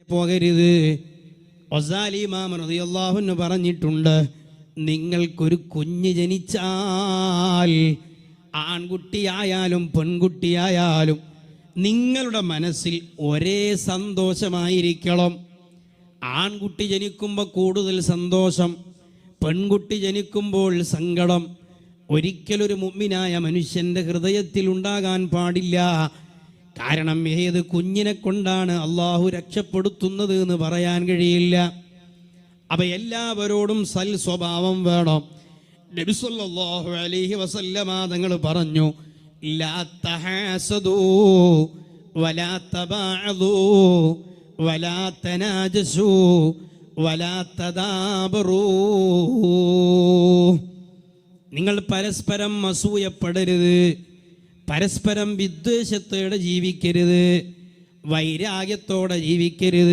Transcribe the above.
പോകരുത്. ഗസാലി ഇമാം റളിയല്ലാഹു അൻഹു പറഞ്ഞിട്ടുണ്ട്, നിങ്ങൾക്കൊരു കുഞ്ഞ് ജനിച്ചാൽ ആൺകുട്ടിയായാലും പെൺകുട്ടിയായാലും നിങ്ങളുടെ മനസ്സിൽ ഒരേ സന്തോഷമായിരിക്കണം. ആൺകുട്ടി ജനിക്കുമ്പോൾ കൂടുതൽ സന്തോഷം, പെൺകുട്ടി ജനിക്കുമ്പോൾ സങ്കടം ഒരിക്കലൊരു മുഅ്മിനായ മനുഷ്യൻ്റെ ഹൃദയത്തിൽ ഉണ്ടാകാൻ പാടില്ല. കാരണം ഏത് കുഞ്ഞിനെ കൊണ്ടാണ് അള്ളാഹു രക്ഷപ്പെടുത്തുന്നത് എന്ന് പറയാൻ കഴിയില്ല. അപ്പം എല്ലാവരോടും സൽ സ്വഭാവം വേണം. നബി സല്ലല്ലാഹു അലൈഹി വസല്ലമ തങ്ങൾ പറഞ്ഞു, ലാ തഹാസദൂ വലാ തബാഅദൂ വലാ തനാജസൂ വലാ തദാബറൂ. നിങ്ങൾ പരസ്പരം അസൂയപ്പെടരുത്, പരസ്പരം വിദ്വേഷത്തോടെ ജീവിക്കരുത്, വൈരാഗ്യത്തോടെ ജീവിക്കരുത്.